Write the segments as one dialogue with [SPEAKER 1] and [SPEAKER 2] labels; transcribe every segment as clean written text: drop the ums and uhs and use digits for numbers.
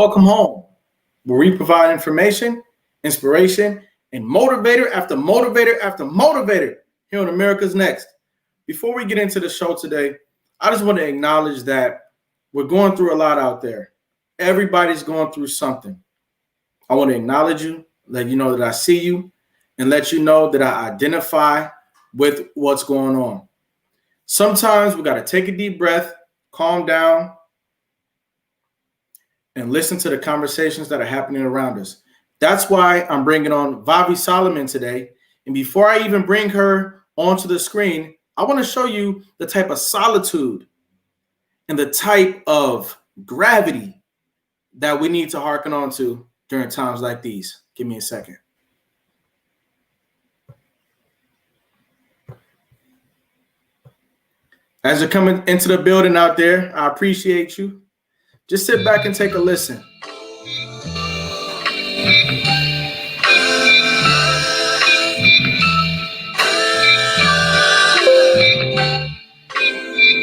[SPEAKER 1] Welcome home, where we provide information, inspiration, and motivator after motivator after motivator here on America's Next. Before we get into the show today, I just want to acknowledge that we're going through a lot out there. Everybody's going through something. I want to acknowledge you, let you know that I see you, and let you know that I identify with what's going on. Sometimes we got to take a deep breath, calm down, and listen to the conversations that are happening around us. That's why I'm bringing on Vavi Solomon today. And before I even bring her onto the screen, I want to show you the type of solitude and the type of gravity that we need to hearken on to during times like these. Give me a second. As you're coming into the building out there, I appreciate you. Just sit back and take a listen.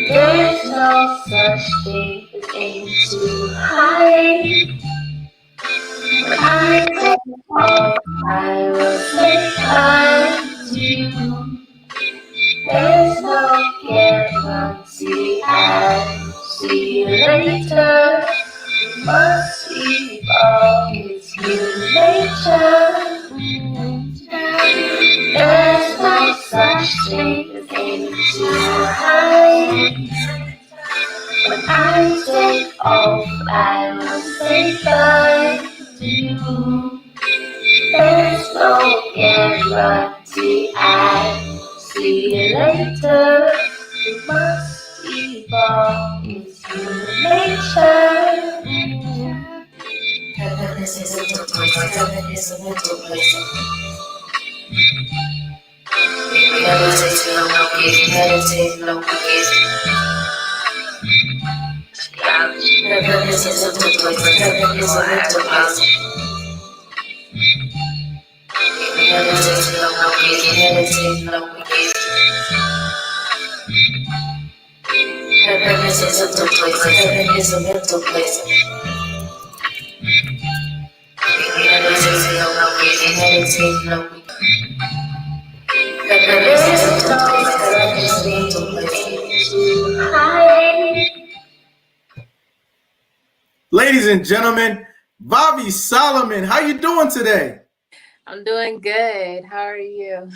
[SPEAKER 2] There's no such thing as aim too high. I take all I will say to you. There's no guarantee I'll see you later. You must evolve, it's human nature. There's no such thing as aiming too high. When I take off, I will say bye to you. There's no guarantee I'll see you later. You must evolve, it's human nature. Heaven is a mental place, heaven is a mental place. Meditate, no gaze, meditate, no gaze. Heaven is a mental place, heaven is a mental place. Meditate, no gaze, meditate, no gaze. Heaven is a mental place, heaven is a mental place. Meditate, no gaze, meditate, no gaze. Heaven is a mental place, heaven is a mental place. Hi.
[SPEAKER 1] Ladies and gentlemen, Vavi Solomon, how you doing today?
[SPEAKER 3] I'm doing good. How are you?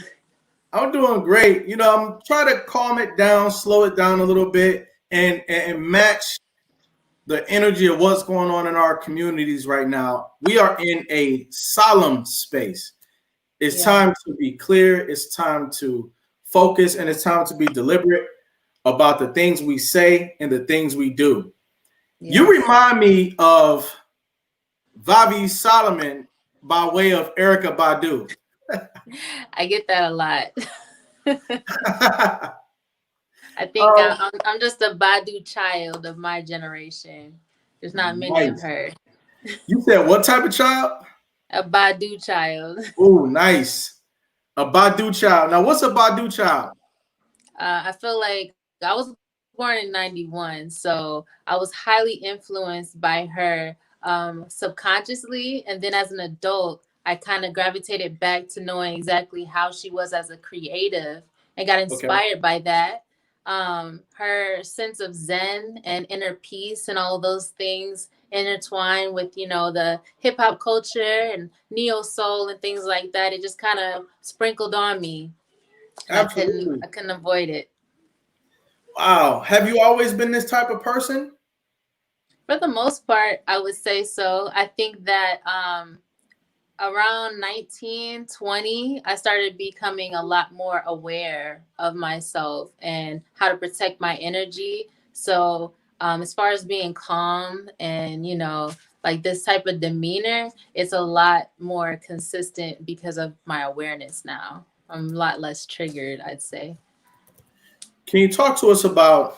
[SPEAKER 1] I'm doing great. You know, I'm trying to calm it down, slow it down a little bit, and match the energy of what's going on in our communities right now. We are in a solemn space. It's time to be clear. It's time to focus, and it's time to be deliberate about the things we say and the things we do. Yes. You remind me of Vavi Solomon by way of Erykah Badu.
[SPEAKER 3] I get that a lot. I think I'm just a Badu child of my generation. There's not many of her.
[SPEAKER 1] You said what type of child?
[SPEAKER 3] A Badu child.
[SPEAKER 1] Oh, nice. A Badu child. Now, what's a Badu child?
[SPEAKER 3] I feel like I was born in 91, so I was highly influenced by her subconsciously. And then as an adult, I kind of gravitated back to knowing exactly how she was as a creative and got inspired by that. Her sense of Zen and inner peace and all those things intertwined with, you know, the hip hop culture and neo soul and things like that. It just kind of sprinkled on me.
[SPEAKER 1] Absolutely.
[SPEAKER 3] I couldn't avoid it.
[SPEAKER 1] Wow. Have you always been this type of person?
[SPEAKER 3] For the most part, I would say so. I think that around 19, 20, I started becoming a lot more aware of myself and how to protect my energy. So as far as being calm and, you know, like this type of demeanor, it's a lot more consistent because of my awareness now. I'm a lot less triggered, I'd say.
[SPEAKER 1] Can you talk to us about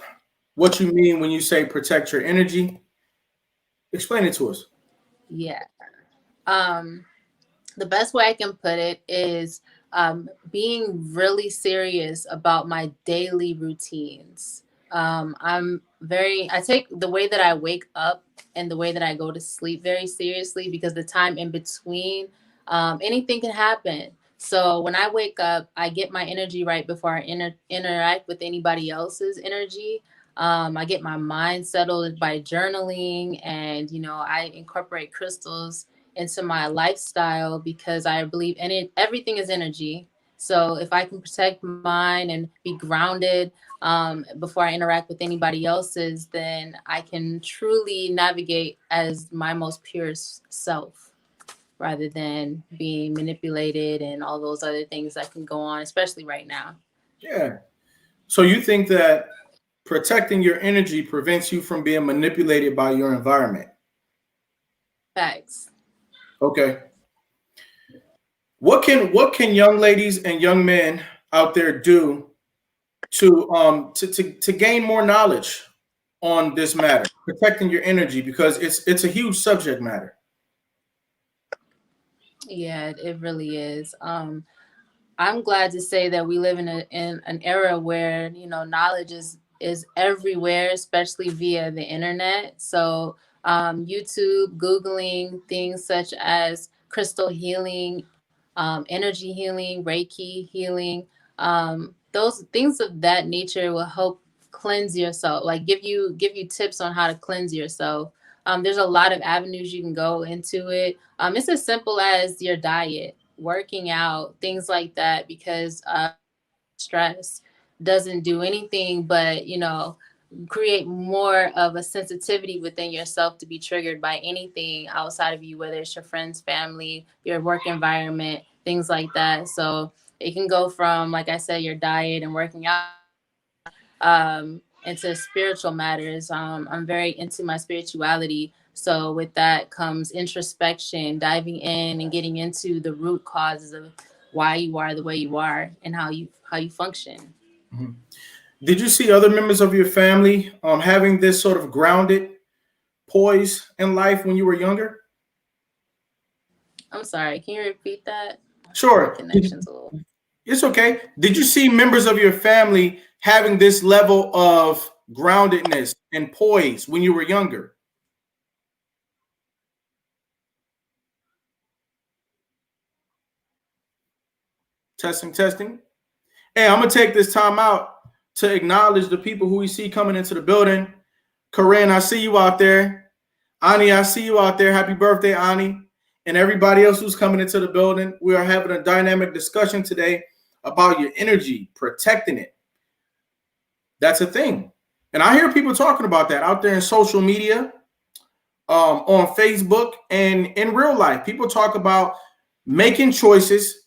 [SPEAKER 1] what you mean when you say protect your energy? Explain it to us.
[SPEAKER 3] Yeah. The best way I can put it is being really serious about my daily routines. I take the way that I wake up and the way that I go to sleep very seriously, because the time in between, anything can happen. So when I wake up, I get my energy right before I interact with anybody else's energy. I get my mind settled by journaling, and I incorporate crystals into my lifestyle, because I believe in it. Everything is energy. So if I can protect mine and be grounded before I interact with anybody else's, then I can truly navigate as my most purest self, rather than being manipulated and all those other things that can go on, especially right now.
[SPEAKER 1] Yeah. So you think that protecting your energy prevents you from being manipulated by your environment?
[SPEAKER 3] Facts.
[SPEAKER 1] Okay. What can young ladies and young men out there do to gain more knowledge on this matter, protecting your energy, because it's a huge subject matter.
[SPEAKER 3] Yeah, it really is. I'm glad to say that we live in an era where knowledge is everywhere, especially via the internet. So YouTube, Googling things such as crystal healing, energy healing, Reiki healing, those things of that nature will help cleanse yourself. Like give you tips on how to cleanse yourself. There's a lot of avenues you can go into it. It's as simple as your diet, working out, things like that, because stress doesn't do anything but create more of a sensitivity within yourself to be triggered by anything outside of you, whether it's your friends, family, your work environment, things like that. So it can go from, like I said, your diet and working out, into spiritual matters. I'm very into my spirituality. So with that comes introspection, diving in and getting into the root causes of why you are the way you are and how you function.
[SPEAKER 1] Mhm. Did you see other members of your family having this sort of grounded poise in life when you were younger?
[SPEAKER 3] I'm sorry, can you repeat that? My
[SPEAKER 1] Sure.
[SPEAKER 3] connection's a little.
[SPEAKER 1] It's okay. Did you see members of your family having this level of groundedness and poise when you were younger? Testing, testing. Hey, I'm gonna take this time out to acknowledge the people who we see coming into the building. Corinne, I see you out there. Ani, I see you out there. Happy birthday, Ani. And everybody else who's coming into the building. We are having a dynamic discussion today about your energy, protecting it. That's a thing. And I hear people talking about that out there in social media, on Facebook, and in real life. People talk about making choices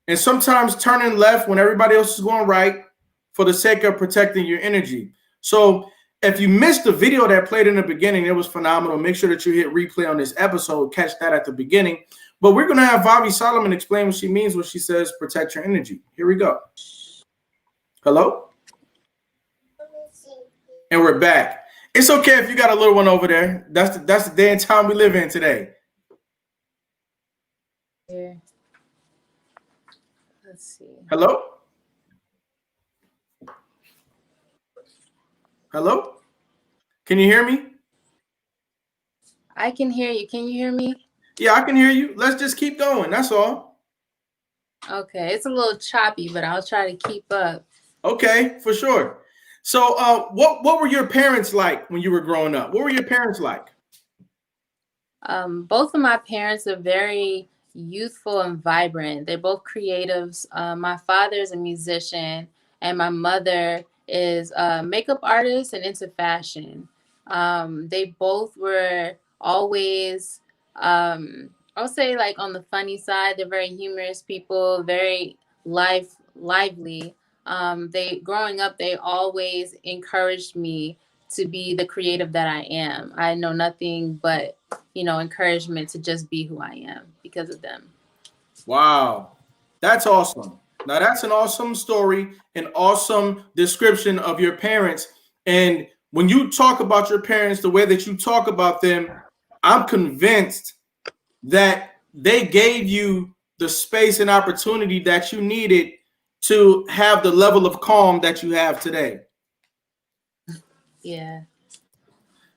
[SPEAKER 1] and sometimes turning left when everybody else is going right for the sake of protecting your energy. So if you missed the video that played in the beginning, it was phenomenal. Make sure that you hit replay on this episode, catch that at the beginning. But we're going to have Vavi Solomon explain what she means when she says protect your energy. Here we go. Hello? And we're back. It's okay if you got a little one over there. That's the day and time we live in today.
[SPEAKER 3] Here. Let's see.
[SPEAKER 1] Hello? Hello? Can you hear me?
[SPEAKER 3] I can hear you. Can you hear me?
[SPEAKER 1] Yeah, I can hear you. Let's just keep going. That's all.
[SPEAKER 3] Okay, it's a little choppy, but I'll try to keep up.
[SPEAKER 1] Okay, for sure. So, what were your parents like when you were growing up? What were your parents like?
[SPEAKER 3] Both of my parents are very youthful and vibrant. They're both creatives. My father is a musician, and my mother is a makeup artist and into fashion. They both were always, I would say, like on the funny side. They're very humorous people, very lively. They growing up, they always encouraged me to be the creative that I am. I know nothing but encouragement to just be who I am because of them.
[SPEAKER 1] Wow, that's awesome. Now, that's an awesome story, an awesome description of your parents. And when you talk about your parents, the way that you talk about them, I'm convinced that they gave you the space and opportunity that you needed to have the level of calm that you have today.
[SPEAKER 3] Yeah.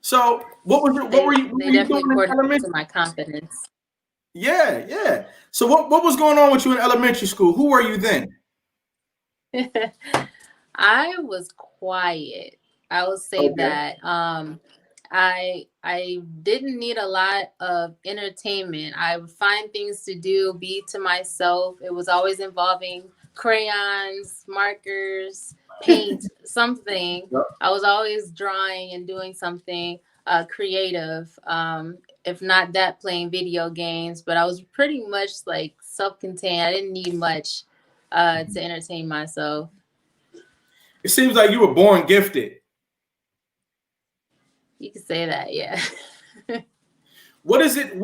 [SPEAKER 1] So what were
[SPEAKER 3] They
[SPEAKER 1] you doing
[SPEAKER 3] definitely
[SPEAKER 1] in
[SPEAKER 3] poured into
[SPEAKER 1] elementary?
[SPEAKER 3] my confidence.
[SPEAKER 1] Yeah, yeah. So what was going on with you in elementary school? Who were you then?
[SPEAKER 3] I was quiet. I will say
[SPEAKER 1] Okay.
[SPEAKER 3] that. I didn't need a lot of entertainment. I would find things to do, be to myself. It was always involving crayons, markers, paint, something.
[SPEAKER 1] Yep.
[SPEAKER 3] I was always drawing and doing something creative. If not that, playing video games. But I was pretty much like self-contained. I didn't need much to entertain myself.
[SPEAKER 1] It seems like you were born gifted.
[SPEAKER 3] You could say that, yeah.
[SPEAKER 1] What is it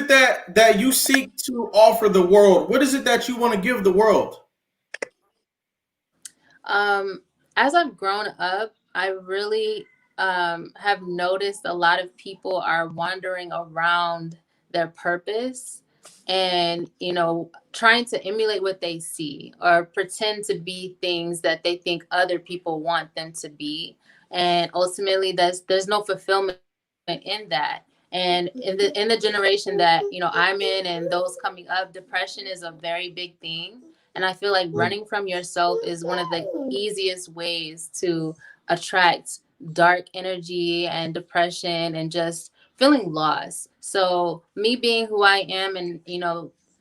[SPEAKER 1] that you seek to offer the world? What is it that you want to give the world?
[SPEAKER 3] um, as I've grown up, I really have noticed a lot of people are wandering around their purpose and, trying to emulate what they see or pretend to be things that they think other people want them to be. And ultimately, there's no fulfillment in that. And in the generation that I'm in and those coming up, depression is a very big thing. And I feel like running from yourself is one of the easiest ways to attract dark energy and depression and just feeling lost. So, me being who I am and,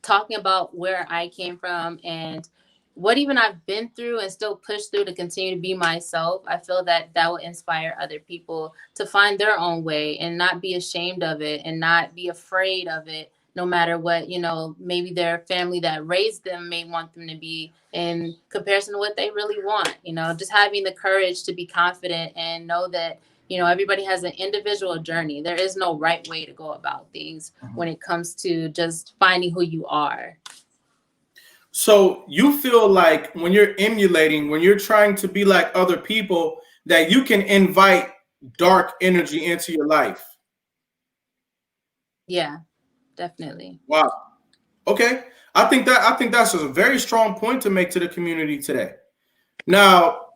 [SPEAKER 3] talking about where I came from and what even I've been through and still push through to continue to be myself, I feel that that will inspire other people to find their own way and not be ashamed of it and not be afraid of it, no matter what, maybe their family that raised them may want them to be in comparison to what they really want. Just having the courage to be confident and know that, everybody has an individual journey. There is no right way to go about things when it comes to just finding who you are.
[SPEAKER 1] So you feel like when you're emulating, when you're trying to be like other people, that you can invite dark energy into your life.
[SPEAKER 3] Yeah, definitely.
[SPEAKER 1] Wow. Okay. I think that's a very strong point to make to the community today. Now,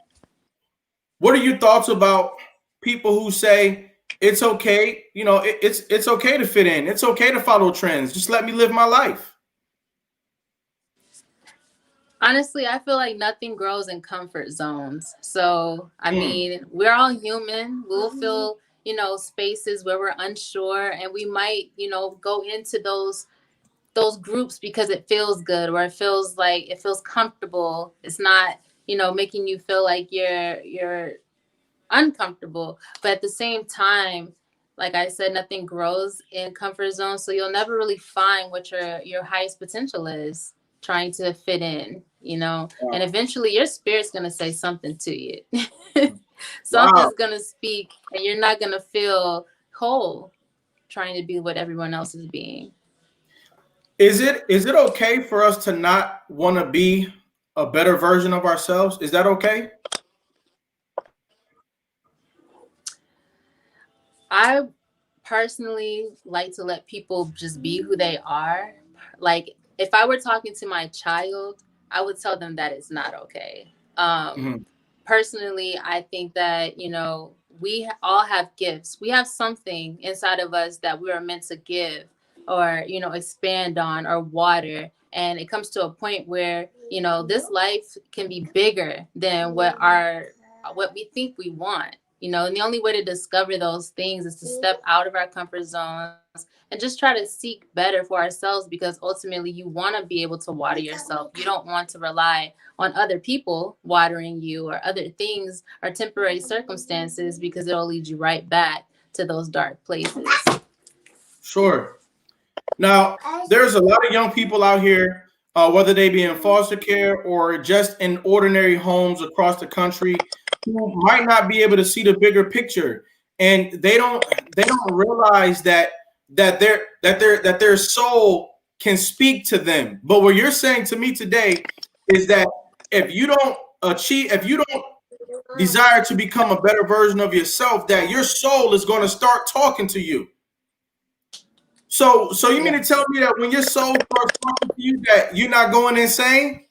[SPEAKER 1] what are your thoughts about people who say it's okay, it's okay to fit in. It's okay to follow trends. Just let me live my life.
[SPEAKER 3] Honestly, I feel like nothing grows in comfort zones. So, I
[SPEAKER 1] Mm,
[SPEAKER 3] mean, we're all human. We'll feel, spaces where we're unsure and we might, go into those groups because it feels good or it feels comfortable. It's not, making you feel like you're uncomfortable. But at the same time, like I said, nothing grows in comfort zones. So you'll never really find what your highest potential is trying to fit in. And
[SPEAKER 1] wow.
[SPEAKER 3] eventually your spirit's gonna say something to you.
[SPEAKER 1] Wow.
[SPEAKER 3] Something's gonna speak and you're not gonna feel whole trying to be what everyone else is being.
[SPEAKER 1] Is it okay for us to not want to be a better version of ourselves? Is that okay?
[SPEAKER 3] I personally like to let people just be who they are. Like if I were talking to my child, I would tell them that it's not okay.
[SPEAKER 1] Mhm.
[SPEAKER 3] Personally, I think that, we all have gifts. We have something inside of us that we are meant to give or, expand on or water. And it comes to a point where, this life can be bigger than what we think we want. And the only way to discover those things is to step out of our comfort zones and just try to seek better for ourselves because ultimately you want to be able to water yourself. You don't want to rely on other people watering you or other things or temporary circumstances because it'll lead you right back to those dark places.
[SPEAKER 1] Sure. Now, there's a lot of young people out here, whether they be in foster care or just in ordinary homes across the country, who might not be able to see the bigger picture, and they don't realize that their soul can speak to them. But what you're saying to me today is that if you don't desire to become a better version of yourself, that your soul is going to start talking to you. So you mean to tell
[SPEAKER 3] Yes.
[SPEAKER 1] me that when your soul starts talking to you, that you're not going insane?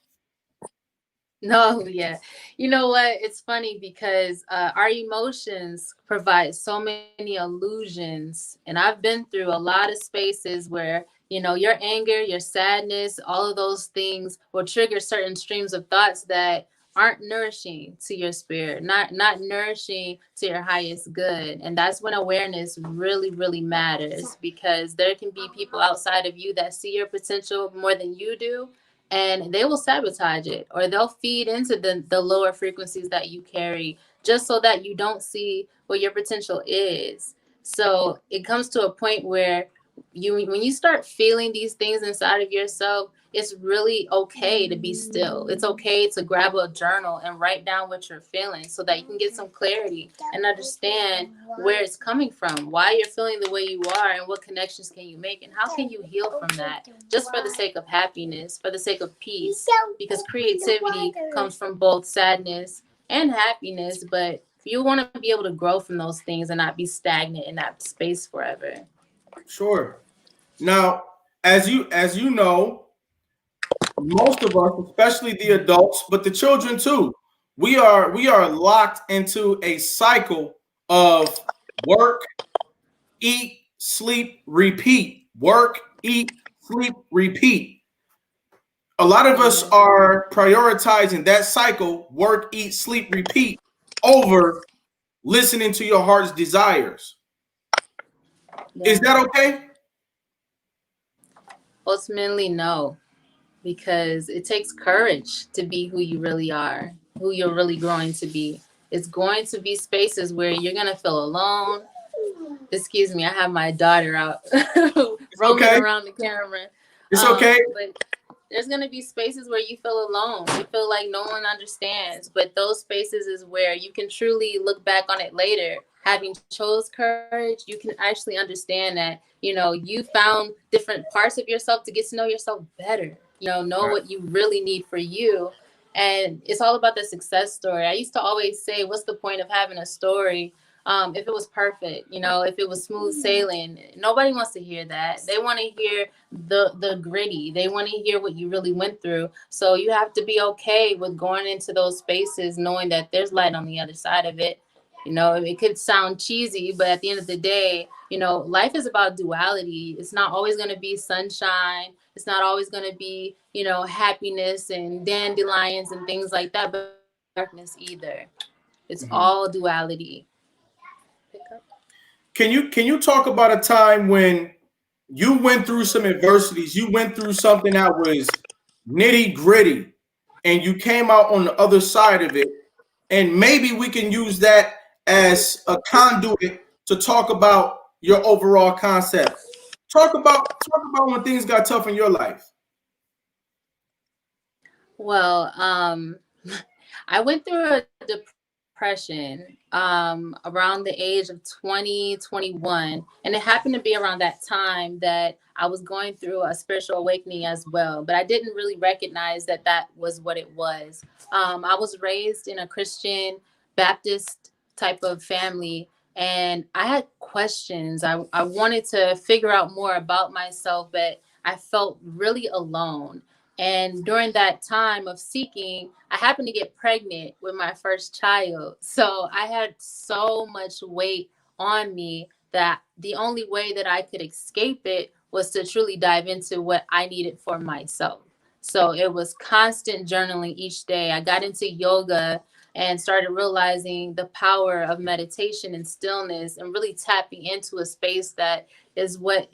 [SPEAKER 3] No, yeah. You know what? It's funny because our emotions provide so many illusions. And I've been through a lot of spaces where, your anger, your sadness, all of those things will trigger certain streams of thoughts that aren't nourishing to your spirit, not nourishing to your highest good. And that's when awareness really, really matters, because there can be people outside of you that see your potential more than you do, and they will sabotage it, or they'll feed into the lower frequencies that you carry, just so that you don't see what your potential is. So it comes to a point where when you start feeling these things inside of yourself, it's really okay to be still. It's okay to grab a journal and write down what you're feeling, so that you can get some clarity and understand where it's coming from, why you're feeling the way you are, and what connections can you make, and how can you heal from that, just for the sake of happiness, for the sake of peace. Because creativity comes from both sadness and happiness, but you want to be able to grow from those things and not be stagnant in that space forever.
[SPEAKER 1] Sure. Now, as you know, most of us, especially the adults, but the children too, we are locked into a cycle of work, eat, sleep, repeat. Work, eat, sleep, repeat. A lot of us
[SPEAKER 3] Mm-hmm.
[SPEAKER 1] are prioritizing that cycle, work, eat, sleep, repeat, over listening to your heart's desires. Is
[SPEAKER 3] Yeah.
[SPEAKER 1] that okay?
[SPEAKER 3] Ultimately, no, because it takes courage to be who you really are, who you're really growing to be. It's going to be spaces where you're going to feel alone. Excuse me, I have my daughter out
[SPEAKER 1] It's
[SPEAKER 3] roaming
[SPEAKER 1] okay.
[SPEAKER 3] around the camera.
[SPEAKER 1] It's okay.
[SPEAKER 3] But there's going to be spaces where you feel alone. You feel like no one understands. But those spaces is where you can truly look back on it later. Having chose courage, you can actually understand that, you found different parts of yourself to get to know yourself better. Know
[SPEAKER 1] Right.
[SPEAKER 3] what you really need for you. And it's all about the success story. I used to always say, what's the point of having a story if it was perfect, if it was smooth sailing? Nobody wants to hear that. They want to hear the gritty. They want to hear what you really went through. So you have to be okay with going into those spaces knowing that there's light on the other side of it. It could sound cheesy, but at the end of the day, life is about duality. It's not always going to be sunshine. It's not always going to be, happiness and dandelions and things like that, but darkness either. It's
[SPEAKER 1] Mhm.
[SPEAKER 3] all duality.
[SPEAKER 1] Can you talk about a time when you went through some adversities, you went through something that was nitty gritty, and you came out on the other side of it, and maybe we can use that as a conduit to talk about your overall concept. Talk about when things got tough in your life.
[SPEAKER 3] Well, I went through a depression around the age of 2021, and it happened to be around that time that I was going through a spiritual awakening as well. But I didn't really recognize that that was what it was. I was raised in a Christian Baptist type of family, and I had questions. I wanted to figure out more about myself, but I felt really alone. And during that time of seeking, I happened to get pregnant with my first child. So I had so much weight on me that the only way that I could escape it was to truly dive into what I needed for myself. So it was constant journaling each day. I got into yoga and started realizing the power of meditation and stillness, and really tapping into a space that is what,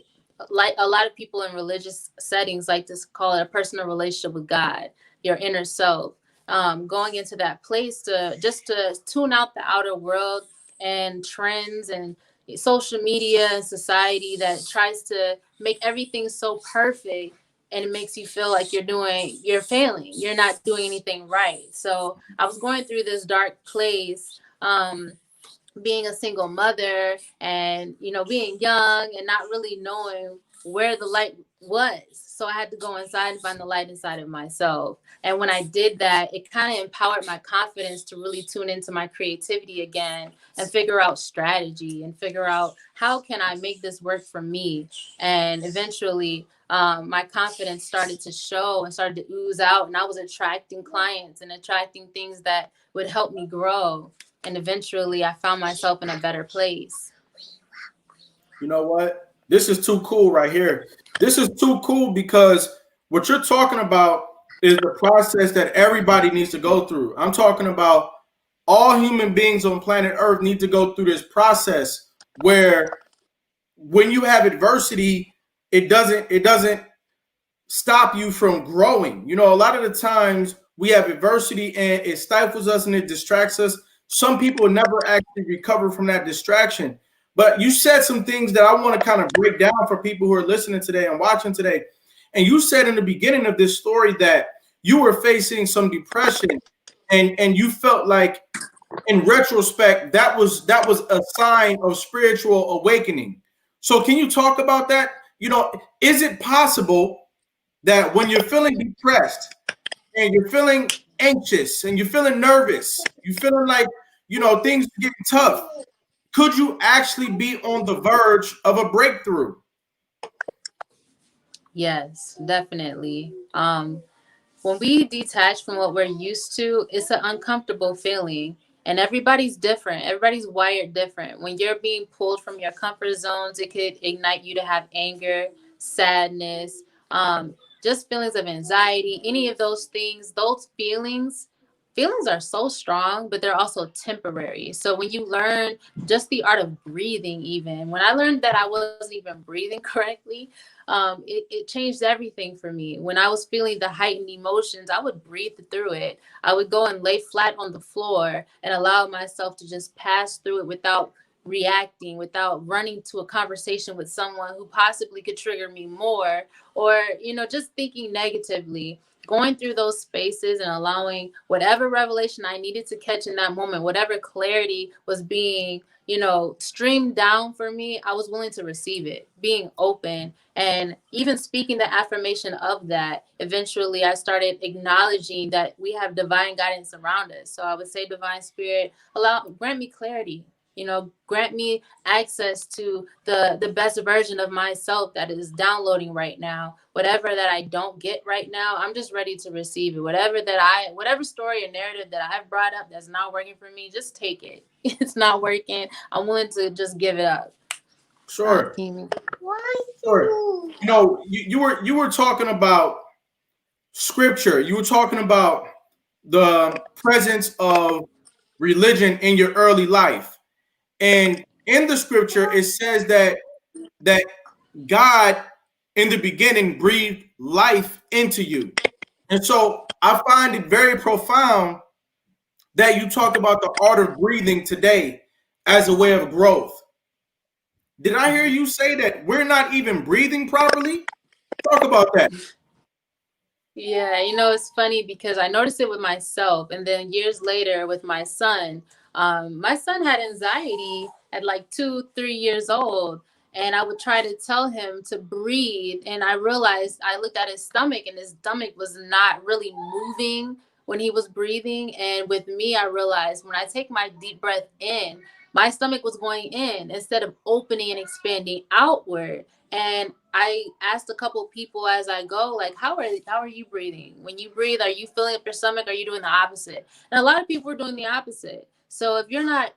[SPEAKER 3] like a lot of people in religious settings like to call it, a personal relationship with God, your inner self. Going into that place to just to tune out the outer world and trends and social media and society that tries to make everything so perfect, and it makes you feel like you're failing, you're not doing anything right. So I was going through this dark place, being a single mother, and being young and not really knowing where the light was. So I had to go inside and find the light inside of myself. And when I did that, it kind of empowered my confidence to really tune into my creativity again, and figure out strategy and figure out how can I make this work for me. And eventually, my confidence started to show and started to ooze out, and I was attracting clients and attracting things that would help me grow. And eventually I found myself in a better place.
[SPEAKER 1] You know what? This is too cool right here. This is too cool because what you're talking about is the process that everybody needs to go through. I'm talking about all human beings on planet Earth need to go through this process where when you have adversity, it doesn't stop you from growing. You know, a lot of the times we have adversity and it stifles us and it distracts us. Some people never actually recover from that distraction. But you said some things that I want to kind of break down for people who are listening today and watching today. And you said in the beginning of this story that you were facing some depression and you felt like in retrospect that was a sign of spiritual awakening. So can you talk about that? You know, is it possible that when you're feeling depressed and you're feeling anxious and you're feeling nervous, you're feeling like, you know, things are getting tough, could you actually be on the verge of a breakthrough?
[SPEAKER 3] Yes, definitely. When we detach from what we're used to, it's an uncomfortable feeling. And everybody's different. Everybody's wired different. When you're being pulled from your comfort zones, it could ignite you to have anger, sadness, just feelings of anxiety, any of those things. Those feelings are so strong, but they're also temporary. So when you learn just the art of breathing, even when I learned that I wasn't even breathing correctly, it changed everything for me. When I was feeling the heightened emotions, I would breathe through it. I would go and lay flat on the floor and allow myself to just pass through it without reacting, without running to a conversation with someone who possibly could trigger me more, or, just thinking negatively. Going through those spaces and allowing whatever revelation I needed to catch in that moment, whatever clarity was being, streamed down for me, I was willing to receive it, being open and even speaking the affirmation of that. Eventually, I started acknowledging that we have divine guidance around us. So I would say, divine spirit, grant me clarity. Grant me access to the best version of myself that is downloading right now. Whatever that I don't get right now, I'm just ready to receive it. Whatever story or narrative that I've brought up that's not working for me, just take it. It's not working. I'm willing to just give it up.
[SPEAKER 1] Sure.
[SPEAKER 3] Why
[SPEAKER 1] Sure.
[SPEAKER 3] you?
[SPEAKER 1] You know, you were talking about scripture. You were talking about the presence of religion in your early life. And in the scripture, it says that God in the beginning breathed life into you. And so I find it very profound that you talked about the art of breathing today as a way of growth. Did I hear you say that we're not even breathing properly? Talk about that.
[SPEAKER 3] Yeah, it's funny because I noticed it with myself, and then years later with my son. My son had anxiety at like 2, 3 years old, and I would try to tell him to breathe, and I realized I looked at his stomach, and his stomach was not really moving when he was breathing. And with me, I realized when I take my deep breath in, my stomach was going in instead of opening and expanding outward. And I asked a couple people as I go, like, how are you breathing? When you breathe, are you filling up your stomach? Or are you doing the opposite? And a lot of people are doing the opposite. So if you're not,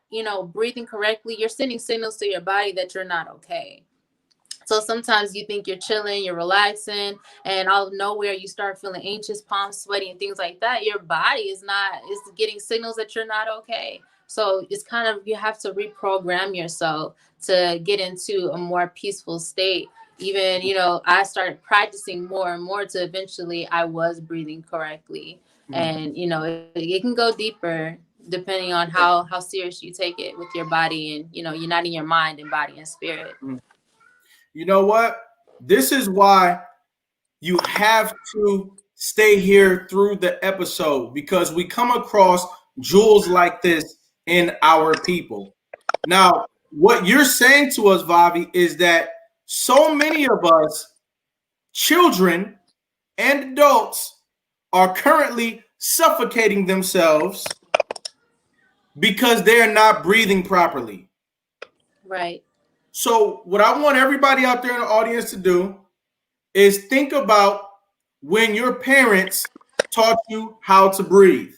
[SPEAKER 3] breathing correctly, you're sending signals to your body that you're not okay. So sometimes you think you're chilling, you're relaxing, and out of nowhere you start feeling anxious, palms sweaty, and things like that. Your body is getting signals that you're not okay. So it's kind of, you have to reprogram yourself to get into a more peaceful state. Even, I started practicing more and more to eventually I was breathing correctly.
[SPEAKER 1] Mm.
[SPEAKER 3] And, it can go deeper depending on how serious you take it with your body and, uniting your mind and body and spirit.
[SPEAKER 1] You know what? This is why you have to stay here through the episode because we come across jewels like this in our people. Now, what you're saying to us, Vavi, is that so many of us, children and adults, are currently suffocating themselves because they're not breathing properly.
[SPEAKER 3] Right.
[SPEAKER 1] So, what I want everybody out there in the audience to do is think about when your parents taught you how to breathe.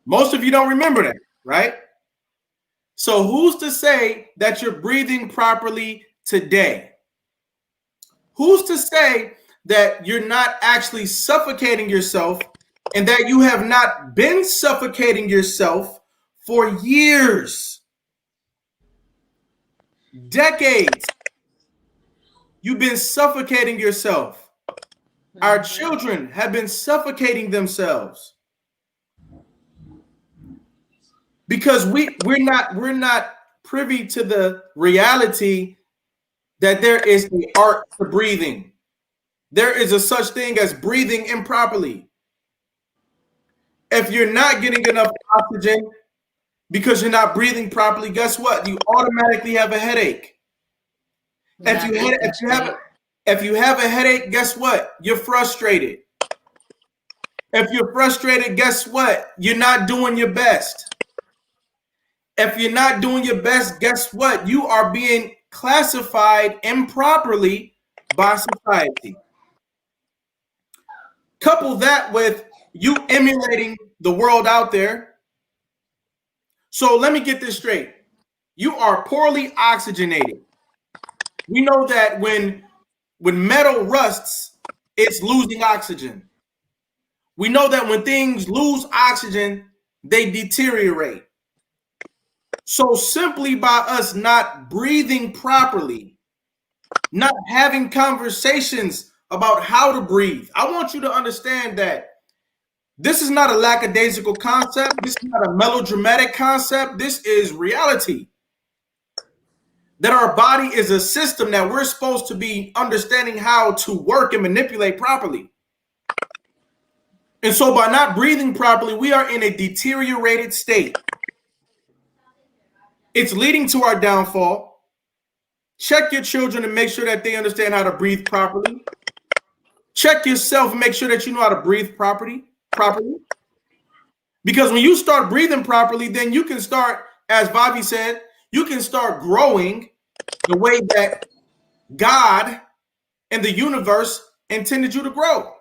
[SPEAKER 1] Most of you don't remember that, right? So who's to say that you're breathing properly today? Who's to say that you're not actually suffocating yourself and that you have not been suffocating yourself for years, decades? You've been suffocating yourself. Our children have been suffocating themselves because we're not privy to the reality that there is an art to breathing. There is a such thing as breathing improperly. If you're not getting enough oxygen because you're not breathing properly, guess what? You automatically have a headache. If you have a headache, guess what? You're frustrated. If you're frustrated, guess what? You're not doing your best. If you're not doing your best, guess what? You are being classified improperly by society. Couple that with you emulating the world out there. So let me get this straight. You are poorly oxygenated. We know that when metal rusts, it's losing oxygen. We know that when things lose oxygen, they deteriorate. So simply by us not breathing properly, not having conversations about how to breathe, I want you to understand that this is not a lackadaisical concept. This is not a melodramatic concept. This is reality. That our body is a system that we're supposed to be understanding how to work and manipulate properly. And so by not breathing properly, we are in a deteriorated state. It's leading to our downfall. Check your children and make sure that they understand how to breathe properly. Check yourself and make sure that you know how to breathe properly. Because when you start breathing properly, then you can start, as Bobby said, you can start growing the way that God and the universe intended you to grow.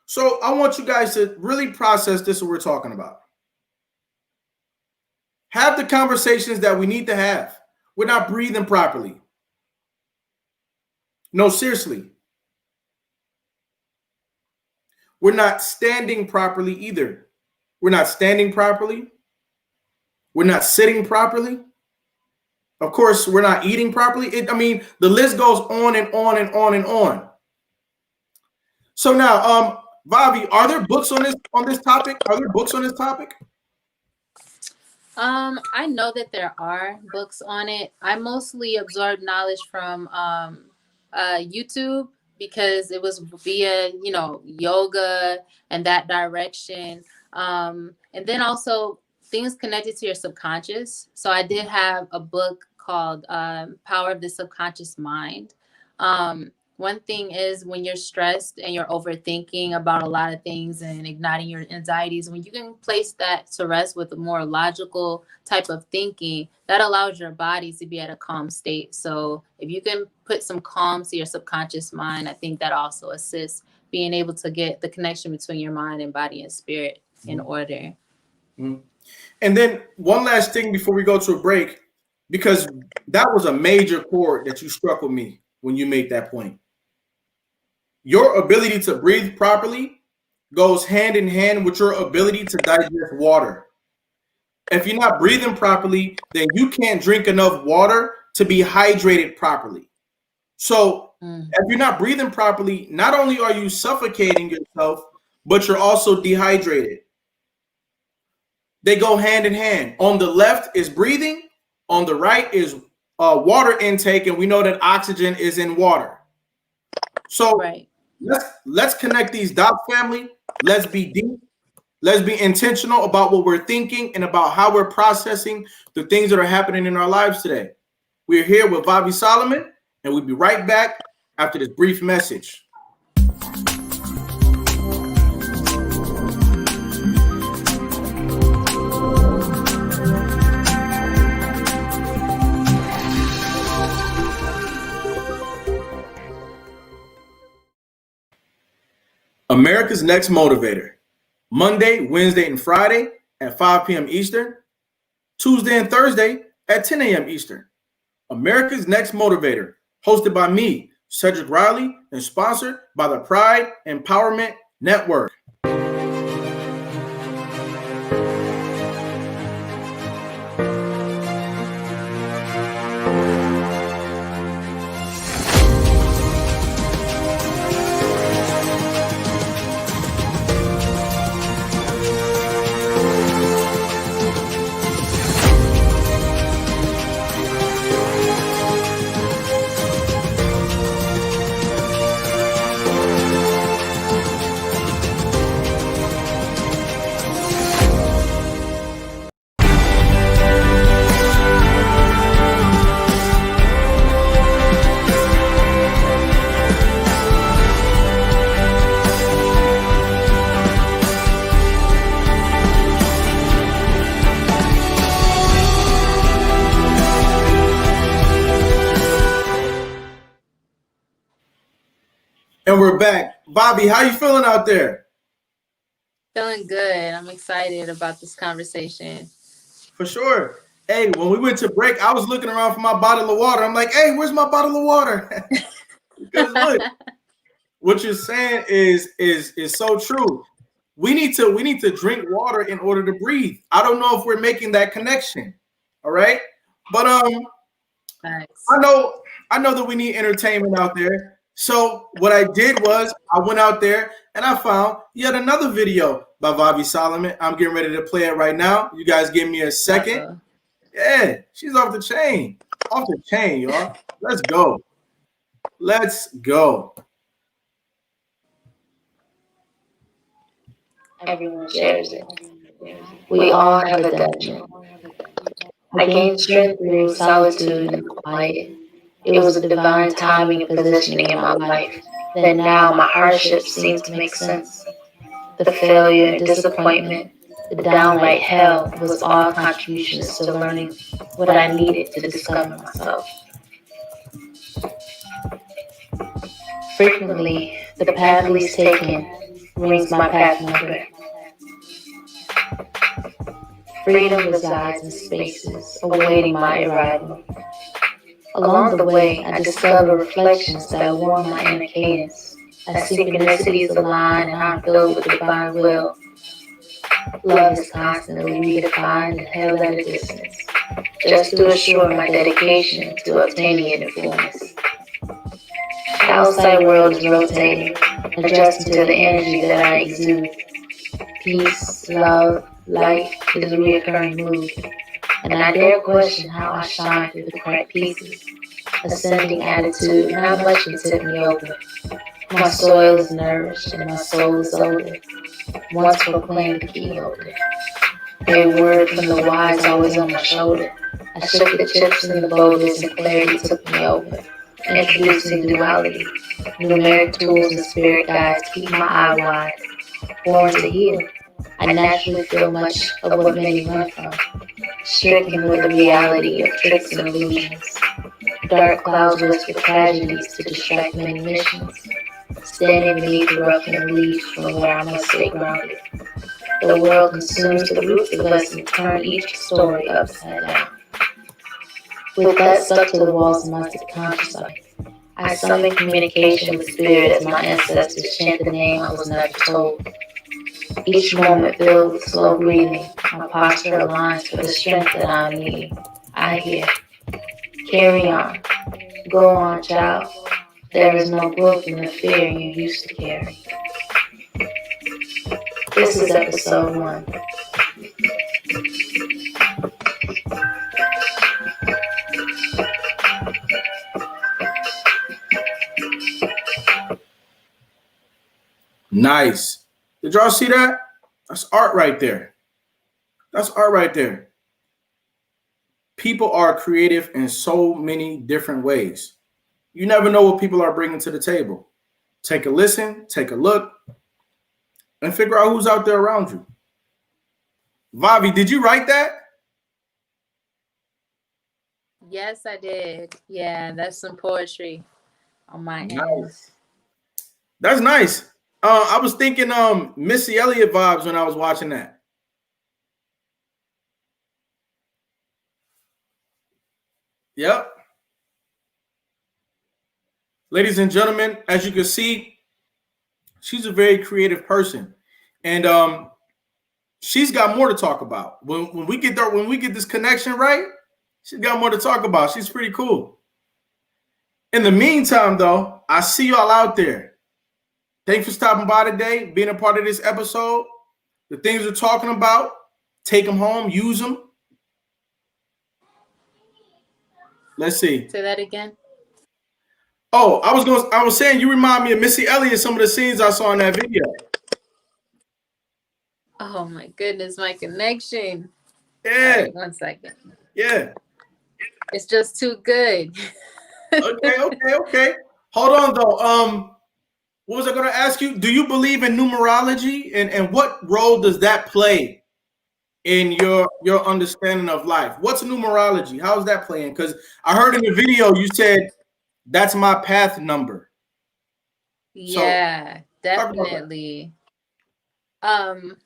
[SPEAKER 1] So I want you guys to really process this, what we're talking about. Have the conversations that we need to have. We're not breathing properly. No, seriously. We're not standing properly either. We're not standing properly. We're not sitting properly. Of course, we're not eating properly. The list goes on and on and on and on. So now, Vavi, are there books on this topic? Are there books on this topic?
[SPEAKER 3] I know that there are books on it. I mostly absorbed knowledge from YouTube because it was via, yoga and that direction. And then also things connected to your subconscious. So I did have a book called Power of the Subconscious Mind. One thing is when you're stressed and you're overthinking about a lot of things and igniting your anxieties, when you can place that to rest with a more logical type of thinking, that allows your body to be at a calm state. So if you can put some calm to your subconscious mind, I think that also assists being able to get the connection between your mind and body and spirit in order.
[SPEAKER 1] Mm-hmm. And then one last thing before we go to a break, because that was a major chord that you struck with me when you made that point. Your ability to breathe properly goes hand in hand with your ability to digest water. If you're not breathing properly, then you can't drink enough water to be hydrated properly. So if you're not breathing properly, not only are you suffocating yourself, but you're also dehydrated. They go hand in hand. On the left is breathing. On the right is water intake. And we know that oxygen is in water. So
[SPEAKER 3] right.
[SPEAKER 1] Let's connect these dots, family. Let's be deep. Let's be intentional about what we're thinking and about how we're processing the things that are happening in our lives today. We're here with Bobby Solomon, and we'll be right back after this brief message. America's Next Motivator. Monday, Wednesday, and Friday at 5 p.m. Eastern. Tuesday and Thursday at 10 a.m. Eastern. America's Next Motivator, hosted by me, Cedric Riley, and sponsored by the Pride Empowerment Network. And we're back. Bobby, how you feeling out there?
[SPEAKER 3] Feeling good. I'm excited about this conversation.
[SPEAKER 1] For sure. Hey, when we went to break, I was looking around for my bottle of water. I'm like, hey, where's my bottle of water? Because look, what you're saying is so true. We need to drink water in order to breathe. I don't know if we're making that connection. All right. But
[SPEAKER 3] Nice.
[SPEAKER 1] I know that we need entertainment out there. So what I did was I went out there and I found yet another video by Vavi Solomon. I'm getting ready to play it right now. You guys give me a second. Yeah, she's off the chain. Off the chain, y'all. Let's go. Let's go.
[SPEAKER 2] Everyone shares it. We all have a dungeon. I gained strength through solitude and quiet. It was a divine timing and positioning in my life that now my hardships seem to make sense. The failure and disappointment, the downright hell was all contributions to learning what I needed to discover myself. Frequently, the path least taken rings my path number. Freedom resides in spaces awaiting my arrival. Along the way, I discover reflections that warm my inner cadence, as synchronicities align and I'm filled with divine will. Love is constantly redefined and held at a distance, just to assure my dedication to obtaining it in fullness. The outside world is rotating, adjusting to the energy that I exude. Peace, love, light is a reoccurring mood, and I dare question how I shine through the correct pieces. Ascending attitude, not much can tip me over. My soil is nourished and my soul is older. Once proclaimed the key holder. A word from the wise always on my shoulder. I shook the chips in the boulders and clarity took me over. Introducing duality, numeric tools and spirit guides keep my eye wide. Born to heal, I naturally feel much of what many run from. Stricken with the reality of tricks and illusions. Dark clouds whisper tragedies to distract many missions. Standing beneath the roughened leaves from where I must stay grounded. The world consumes the roots of us and turns each story upside down. With that stuck to the walls of my subconscious life, I summon communication with spirit as my ancestors chant the name I was never told. Each moment filled with slow breathing, my posture aligns for the strength that I'm needing. I hear, carry on, go on, child. There is no growth in the fear you used to carry. This is episode 1.
[SPEAKER 1] Nice. Did y'all see that? That's art right there. That's art right there. People are creative in so many different ways. You never know what people are bringing to the table. Take a listen, take a look, and figure out who's out there around you. Vavi, did you write that?
[SPEAKER 3] Yes, I did. Yeah, that's some poetry on my end.
[SPEAKER 1] Nice. That's nice. I was thinking Missy Elliott vibes when I was watching that. Yep. Ladies and gentlemen, as you can see, she's a very creative person. And she's got more to talk about. When we get there, when we get this connection right, she's got more to talk about. She's pretty cool. In the meantime, though, I see y'all out there. Thanks for stopping by today, being a part of this episode. The things we're talking about, take them home, use them. Let's see.
[SPEAKER 3] Say that again.
[SPEAKER 1] Oh, I was saying you remind me of Missy Elliott, some of the scenes I saw in that video.
[SPEAKER 3] Oh my goodness, my connection.
[SPEAKER 1] Yeah.
[SPEAKER 3] Right, 1 second.
[SPEAKER 1] Yeah.
[SPEAKER 3] It's just too good.
[SPEAKER 1] Okay. Hold on though. What was I going to ask you? Do you believe in numerology, and what role does that play in your understanding of life? What's numerology? How's that playing? Because I heard in the video you said that's my path number.
[SPEAKER 3] Yeah, definitely. I'm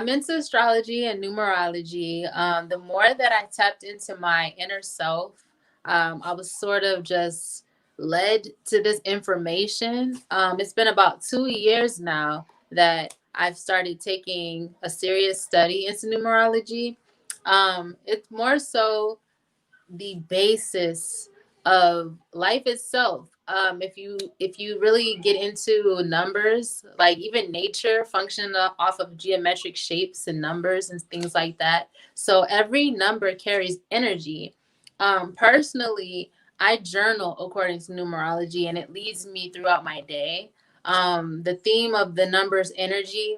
[SPEAKER 3] into astrology and numerology. The more that I tapped into my inner self, I was sort of just led to this information. It's been about 2 years now that I've started taking a serious study into numerology. It's more so the basis of life itself. If you really get into numbers, like even nature function off of geometric shapes and numbers and things like that. So every number carries energy. Personally, I journal according to numerology, and it leads me throughout my day. The theme of the numbers energy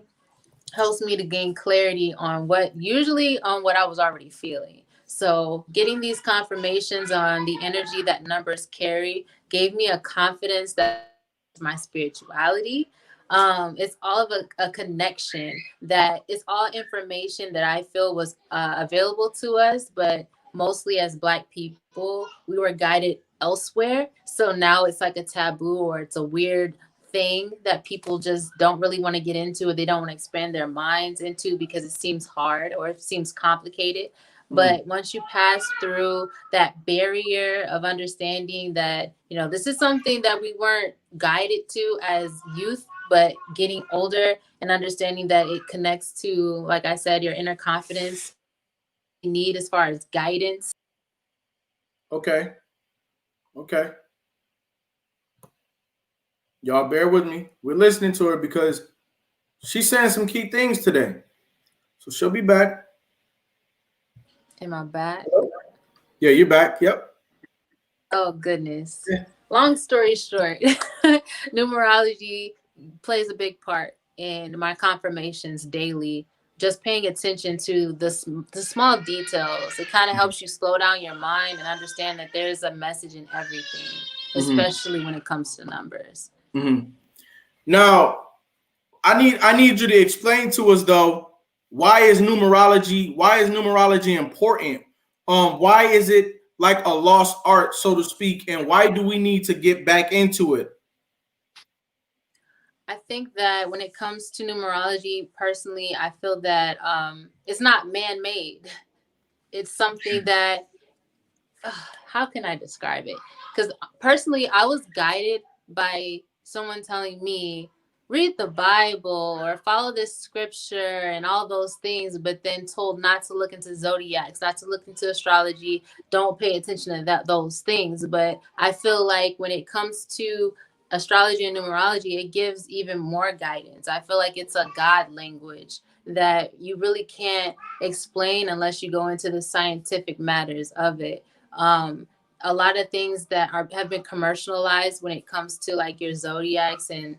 [SPEAKER 3] helps me to gain clarity on what I was already feeling. So getting these confirmations on the energy that numbers carry gave me a confidence that my spirituality. It's all of a connection that it's all information that I feel was available to us, but mostly as Black people, we were guided elsewhere. So now it's like a taboo, or it's a weird thing that people just don't really want to get into, or they don't want to expand their minds into because it seems hard or it seems complicated. But once you pass through that barrier of understanding that, this is something that we weren't guided to as youth, but getting older and understanding that it connects to, like I said, your inner confidence you need as far as guidance.
[SPEAKER 1] Okay. Y'all bear with me. We're listening to her because she's saying some key things today. So she'll be back.
[SPEAKER 3] Am I back?
[SPEAKER 1] Yeah, you're back. Yep.
[SPEAKER 3] Oh, goodness. Yeah. Long story short, numerology plays a big part in my confirmations daily. Just paying attention to the small details. It kind of helps you slow down your mind and understand that there's a message in everything, especially when it comes to numbers.
[SPEAKER 1] Now, I need you to explain to us though, why is numerology important? Why is it like a lost art, so to speak, and why do we need to get back into it?
[SPEAKER 3] I think that when it comes to numerology, personally, I feel that it's not man-made. It's something that, how can I describe it? Because personally, I was guided by someone telling me, read the Bible or follow this scripture and all those things, but then told not to look into zodiacs, not to look into astrology, don't pay attention to those things. But I feel like when it comes to astrology and numerology, it gives even more guidance. I feel like it's a God language that you really can't explain unless you go into the scientific matters of it. A lot of things that have been commercialized when it comes to like your zodiacs and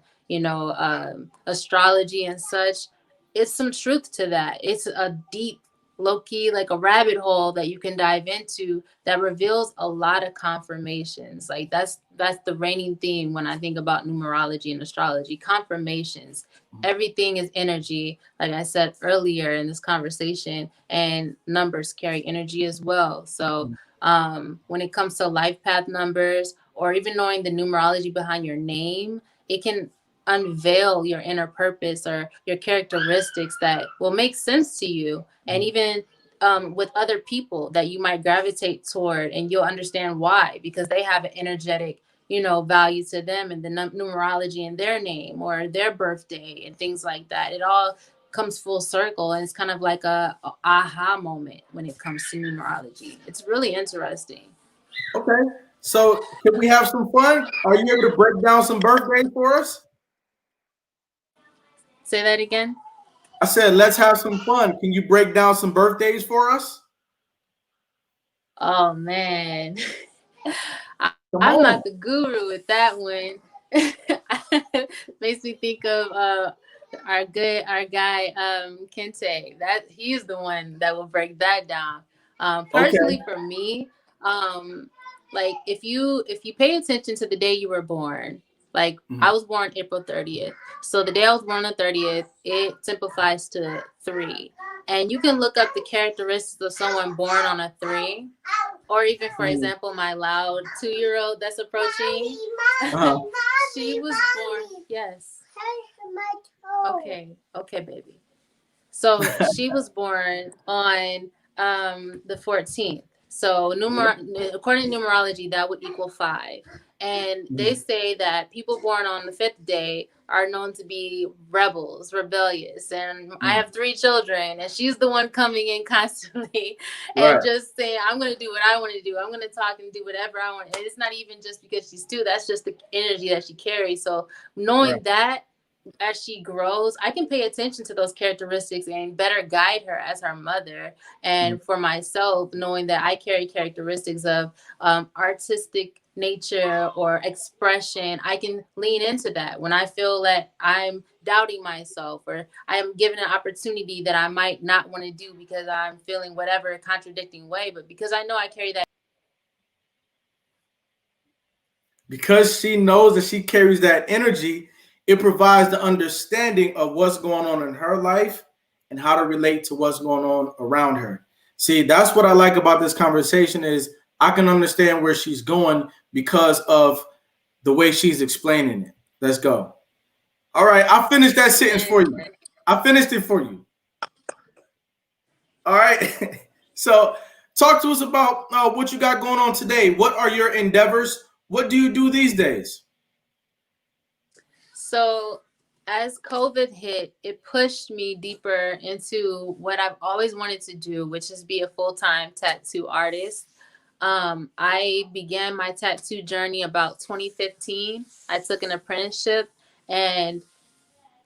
[SPEAKER 3] astrology and such, it's some truth to that. It's a deep, low-key, like a rabbit hole that you can dive into that reveals a lot of confirmations. Like that's the reigning theme when I think about numerology and astrology. Confirmations. Everything is energy, like I said earlier in this conversation, and numbers carry energy as well. So when it comes to life path numbers, or even knowing the numerology behind your name, it can unveil your inner purpose or your characteristics that will make sense to you, and even with other people that you might gravitate toward, and you'll understand why, because they have an energetic, value to them, and the numerology in their name or their birthday and things like that. It all comes full circle, and it's kind of like a aha moment when it comes to numerology. It's really interesting.
[SPEAKER 1] Okay. So can we have some fun? Are you able to break down some birthdays for us?
[SPEAKER 3] Say that again.
[SPEAKER 1] I said, let's have some fun. Can you break down some birthdays for us?
[SPEAKER 3] Oh man.
[SPEAKER 1] Come
[SPEAKER 3] I'm not
[SPEAKER 1] on.
[SPEAKER 3] the guru with that one. Makes me think of our guy Kente. That he's the one that will break that down.
[SPEAKER 1] Okay.
[SPEAKER 3] Personally, for me, like if you pay attention to the day you were born, like I was born April 30th. So the day I was born on the 30th, it simplifies to 3. And you can look up the characteristics of someone born on a 3, or even, for example, my loud 2-year-old that's approaching.
[SPEAKER 1] Uh-huh.
[SPEAKER 3] She was born. Yes. Okay, baby. So she was born on the 14th. So according to numerology, that would equal 5. And they say that people born on the 5th day are known to be rebels, rebellious. And I have 3 children, and she's the one coming in constantly and
[SPEAKER 1] Right.
[SPEAKER 3] just saying, I'm going to do what I want to do. I'm going to talk and do whatever I want. And it's not even just because she's 2. That's just the energy that she carries. So knowing that, as she grows, I can pay attention to those characteristics and better guide her as her mother. And for myself, knowing that I carry characteristics of artistic nature or expression, I can lean into that when I feel that I'm doubting myself, or I am given an opportunity that I might not want to do because I'm feeling whatever contradicting way. But because I know I carry that.
[SPEAKER 1] Because she knows that she carries that energy, it provides the understanding of what's going on in her life and how to relate to what's going on around her. See, that's what I like about this conversation is I can understand where she's going because of the way she's explaining it. Let's go. All right, I finished that sentence for you. I finished it for you. All right. So talk to us about what you got going on today. What are your endeavors? What do you do these days?
[SPEAKER 3] So as COVID hit, it pushed me deeper into what I've always wanted to do, which is be a full-time tattoo artist. I began my tattoo journey about 2015. I took an apprenticeship, and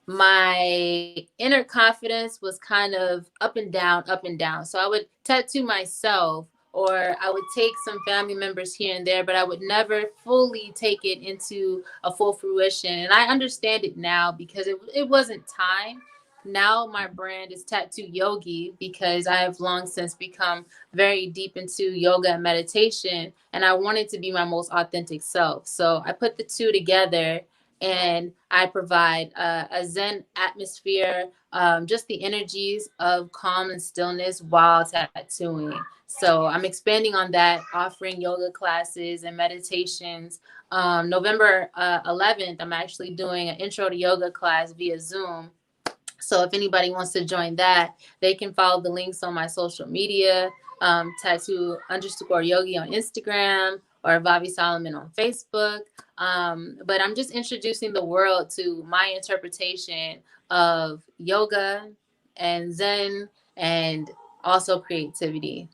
[SPEAKER 3] my inner confidence was kind of up and down, up and down. So I would tattoo myself, or I would take some family members here and there, but I would never fully take it into a full fruition. And I understand it now because it wasn't time. Now my brand is Tattoo Yogi because I have long since become very deep into yoga and meditation, and I wanted to be my most authentic self. So I put the two together, and I provide a Zen atmosphere, just the energies of calm and stillness while tattooing. So I'm expanding on that, offering yoga classes and meditations. November 11th, I'm actually doing an intro to yoga class via Zoom. So if anybody wants to join that, they can follow the links on my social media, tattoo_yogi on Instagram, or Vavi Solomon on Facebook. But I'm just introducing the world to my interpretation of yoga and Zen, and also creativity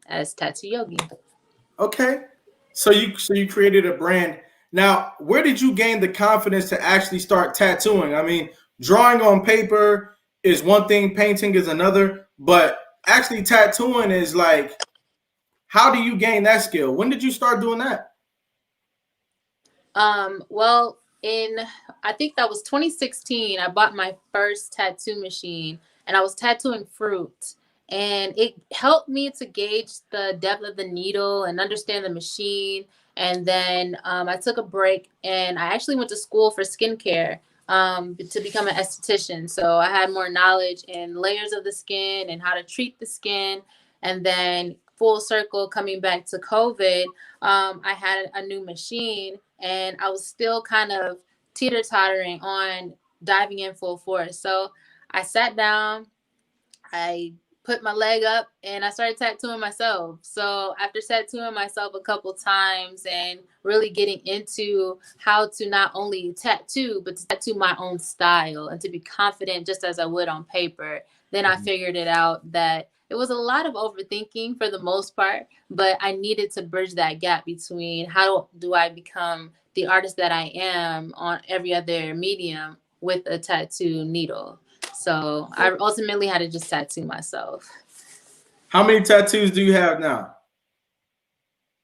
[SPEAKER 3] as Tattoo Yogi.
[SPEAKER 1] Okay. So you created a brand. Now, where did you gain the confidence to actually start tattooing? I mean, drawing on paper is one thing, painting is another, but actually tattooing is like, how do you gain that skill? When did you start doing that?
[SPEAKER 3] Well, in I think that was 2016, I bought my first tattoo machine, and I was tattooing fruit. And it helped me to gauge the depth of the needle and understand the machine. And then I took a break, and I actually went to school for skincare, to become an esthetician. So I had more knowledge in layers of the skin and how to treat the skin. And then full circle coming back to COVID, I had a new machine, and I was still kind of teeter-tottering on diving in full force. So I sat down, I put my leg up, and I started tattooing myself. So after tattooing myself a couple times and really getting into how to not only tattoo, but to tattoo my own style and to be confident just as I would on paper, then I figured it out that it was a lot of overthinking for the most part, but I needed to bridge that gap between how do I become the artist that I am on every other medium with a tattoo needle. So I ultimately had to just tattoo myself.
[SPEAKER 1] How many tattoos do you have now?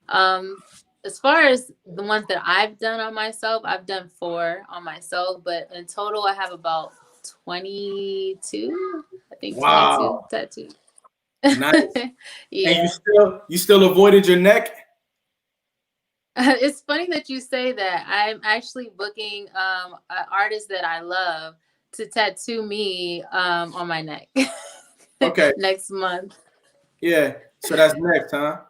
[SPEAKER 3] Um, as far as the ones that I've done on myself, I've done 4 on myself, but in total, I have about 22. I think 22
[SPEAKER 1] Wow,
[SPEAKER 3] tattoos.
[SPEAKER 1] nice. And
[SPEAKER 3] Yeah.
[SPEAKER 1] you still avoided your neck?
[SPEAKER 3] It's funny that you say that. I'm actually booking an artist that I love to tattoo me on my neck
[SPEAKER 1] Okay,
[SPEAKER 3] next month.
[SPEAKER 1] yeah. So that's next, huh?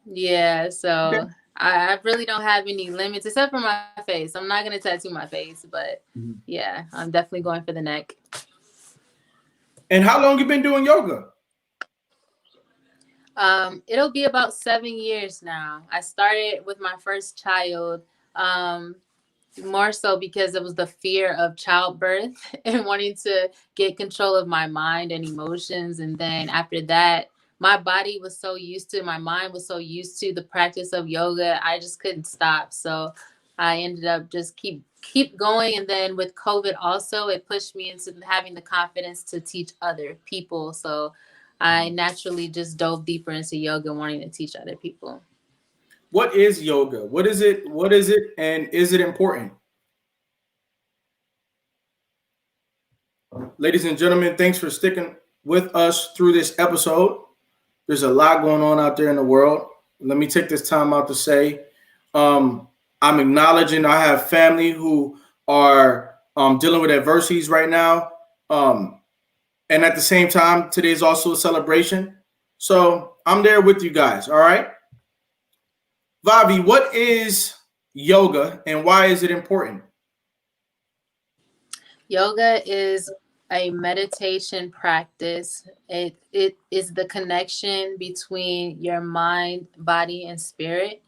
[SPEAKER 3] Yeah,
[SPEAKER 1] Okay.
[SPEAKER 3] so I really don't have any limits except for my face. I'm not gonna tattoo my face, but
[SPEAKER 1] Mhm.
[SPEAKER 3] yeah, I'm definitely going for the neck.
[SPEAKER 1] And how long you been doing yoga?
[SPEAKER 3] It'll be about 7 years now. I started with my first child. Um, More so because it was the fear of childbirth and wanting to get control of my mind and emotions. And then after that, my body was so used to, my mind was so used to the practice of yoga, I just couldn't stop. So I ended up just keep going. And then with COVID also, it pushed me into having the confidence to teach other people. So I naturally just dove deeper into yoga, wanting to teach other people.
[SPEAKER 1] What is yoga? What is it? What is it? And is it important? Ladies and gentlemen, thanks for sticking with us through this episode. There's a lot going on out there in the world. Let me take this time out to say I'm acknowledging I have family who are dealing with adversities right now. Um, and at the same time, today is also a celebration. So I'm there with you guys. All right. Vavi, what is yoga and why is it important?
[SPEAKER 3] Yoga is a meditation practice. It is the connection between your mind, body, and spirit.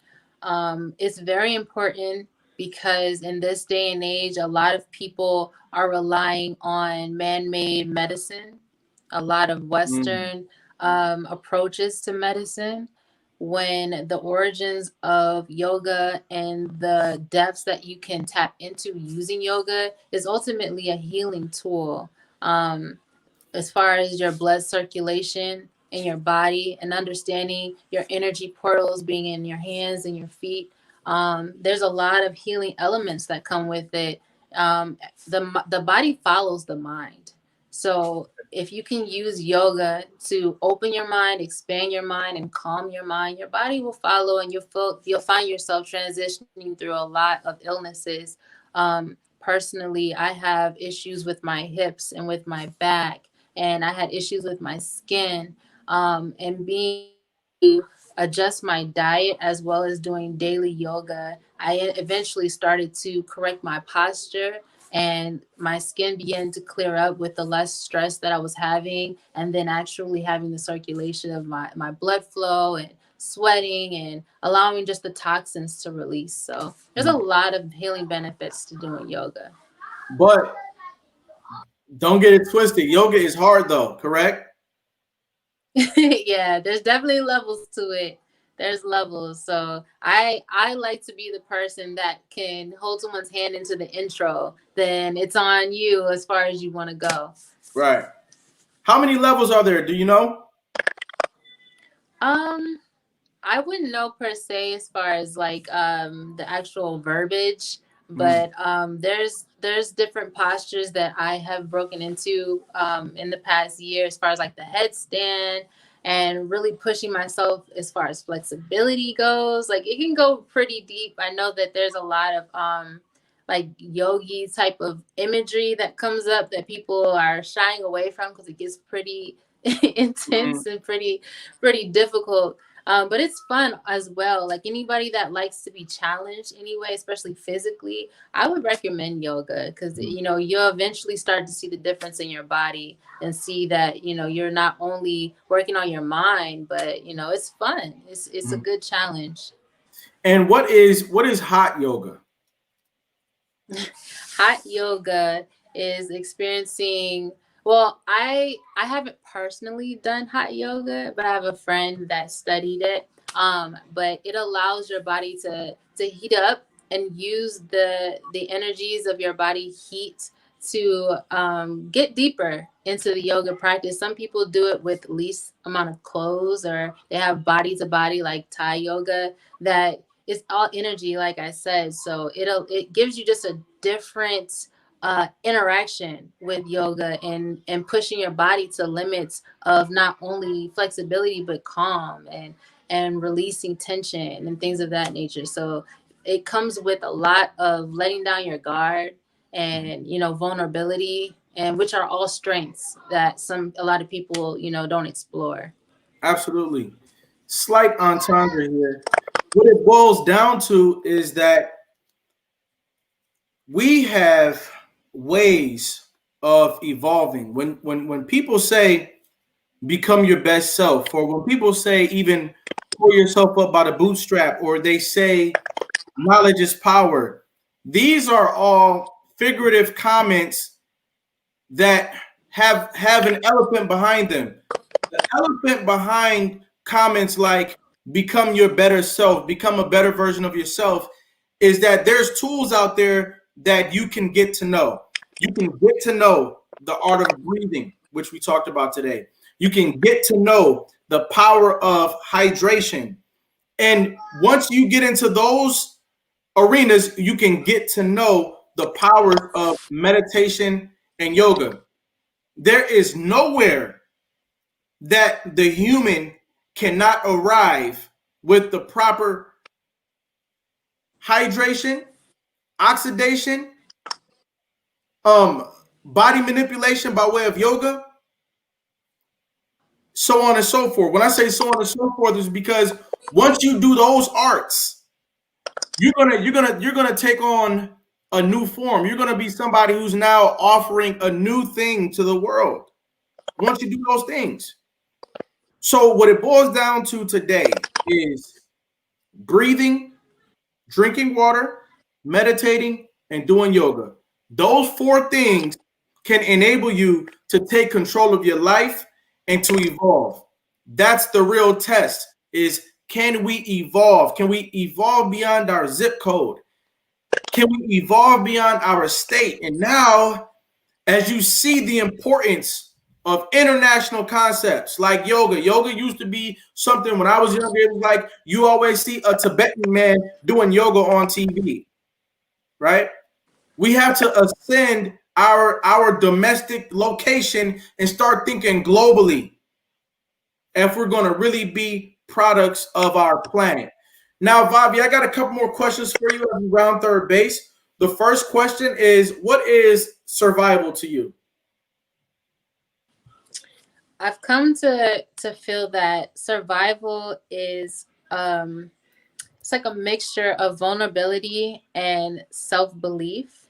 [SPEAKER 3] It's very important because in this day and age, a lot of people are relying on man-made medicine, a lot of
[SPEAKER 1] Mm,
[SPEAKER 3] Western approaches to medicine, when the origins of yoga and the depths that you can tap into using yoga is ultimately a healing tool. Um, as far as your blood circulation in your body and understanding your energy portals being in your hands and your feet. There's a lot of healing elements that come with it. The body follows the mind. So if you can use yoga to open your mind, expand your mind, and calm your mind, your body will follow, and you'll find yourself transitioning through a lot of illnesses. Personally, I have issues with my hips and with my back, and I had issues with my skin. And being to adjust my diet as well as doing daily yoga, I eventually started to correct my posture, and my skin began to clear up with the less stress that I was having, and then actually having the circulation of my blood flow and sweating and allowing just the toxins to release. So there's a
[SPEAKER 1] mm.
[SPEAKER 3] lot of healing benefits to doing yoga.
[SPEAKER 1] But don't get it twisted. Yoga is hard though, correct?
[SPEAKER 3] Yeah, there's definitely levels to it. There's levels. So I like to be the person that can hold someone's hand into the intro. Then it's on you as far as you want to go.
[SPEAKER 1] Right. How many levels are there? Do you know?
[SPEAKER 3] Um, I wouldn't know per se as far as like the actual verbiage,
[SPEAKER 1] Mm,
[SPEAKER 3] but there's different postures that I have broken into in the past year as far as like the headstand and really pushing myself as far as flexibility goes. Like it can go pretty deep. I know that there's a lot of like yogi type of imagery that comes up that people are shying away from because it gets pretty
[SPEAKER 1] mm,
[SPEAKER 3] intense and pretty difficult. But it's fun as well. Like anybody that likes to be challenged anyway, especially physically, I would recommend yoga because you'll eventually start to see the difference in your body and see that you're not only working on your mind, but it's fun. It's a good challenge.
[SPEAKER 1] And what is hot yoga?
[SPEAKER 3] Hot yoga is experiencing, well, I haven't personally done hot yoga, but I have a friend that studied it. But it allows your body to heat up and use the energies of your body heat to get deeper into the yoga practice. Some people do it with least amount of clothes, or they have body to body like Thai yoga, that it's all energy, like I said. So it gives you just a different interaction with yoga, and pushing your body to limits of not only flexibility but calm, and releasing tension and things of that nature. So it comes with a lot of letting down your guard and vulnerability, and which are all strengths that a lot of people don't explore.
[SPEAKER 1] Absolutely. Slight entendre here. What it boils down to is that we have ways of evolving. When people say become your best self, or when people say even pull yourself up by the bootstrap, or they say knowledge is power, these are all figurative comments that have an elephant behind them. The elephant behind comments like become your better self, become a better version of yourself, is that there's tools out there that you can get to know. You can get to know the art of breathing, which we talked about today. You can get to know the power of hydration. And once you get into those arenas, you can get to know the powers of meditation and yoga. There is nowhere that the human cannot arrive with the proper hydration, oxidation, body manipulation by way of yoga, so on and so forth. When I say so on and so forth, is because once you do those arts, you're gonna take on a new form. You're gonna be somebody who's now offering a new thing to the world. Once you do those things. So what it boils down to today is breathing, drinking water, meditating, and doing yoga. Those four things can enable you to take control of your life and to evolve. That's the real test, is can we evolve? Can we evolve beyond our zip code? Can we evolve beyond our state? And now, as you see the importance of international concepts like yoga. Yoga used to be something when I was younger. It was like you always see a Tibetan man doing yoga on TV, right? We have to ascend our domestic location and start thinking globally if we're going to really be products of our planet. Now, Vavi, I got a couple more questions for you as we round third base. The first question is, what is survival to you?
[SPEAKER 3] I've come to feel that survival is it's like a mixture of vulnerability and self-belief.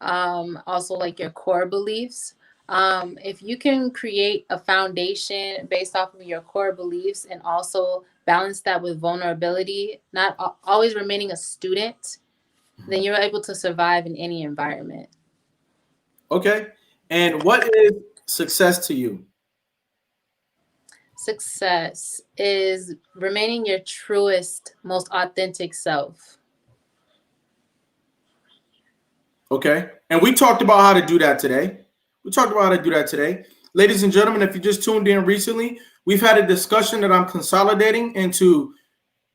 [SPEAKER 3] Also like your core beliefs. If you can create a foundation based off of your core beliefs and also balance that with vulnerability, not always remaining a student, then you're able to survive in any environment.
[SPEAKER 1] Okay. And what is success to you?
[SPEAKER 3] Success is remaining your truest, most authentic self.
[SPEAKER 1] Okay. And we talked about how to do that today. Ladies and gentlemen, if you just tuned in recently, we've had a discussion that I'm consolidating into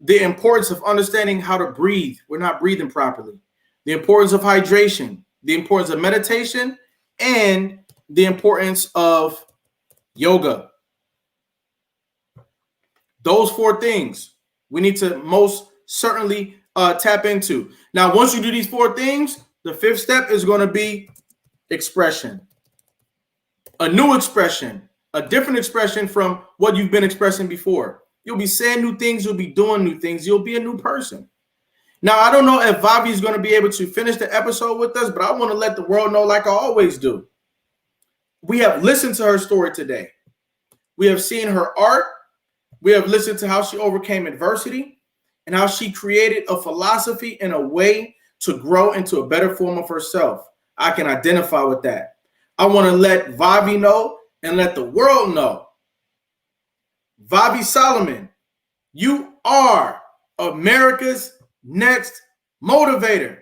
[SPEAKER 1] the importance of understanding how to breathe. We're not breathing properly. The importance of hydration, the importance of meditation, and the importance of yoga. Those four things we need to most certainly tap into. Now, once you do these four things, the fifth step is going to be expression. A new expression, a different expression from what you've been expressing before. You'll be saying new things. You'll be doing new things. You'll be a new person. Now, I don't know if Vavi is going to be able to finish the episode with us, but I want to let the world know, like I always do. We have listened to her story today. We have seen her art. We have listened to how she overcame adversity and how she created a philosophy and a way to grow into a better form of herself. I can identify with that. I want to let Vavi know and let the world know. Vavi Solomon, you are America's next motivator.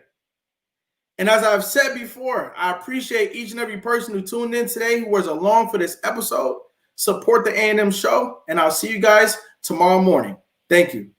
[SPEAKER 1] And as I've said before, I appreciate each and every person who tuned in today, who was along for this episode. Support the A&M show, and I'll see you guys tomorrow morning. Thank you.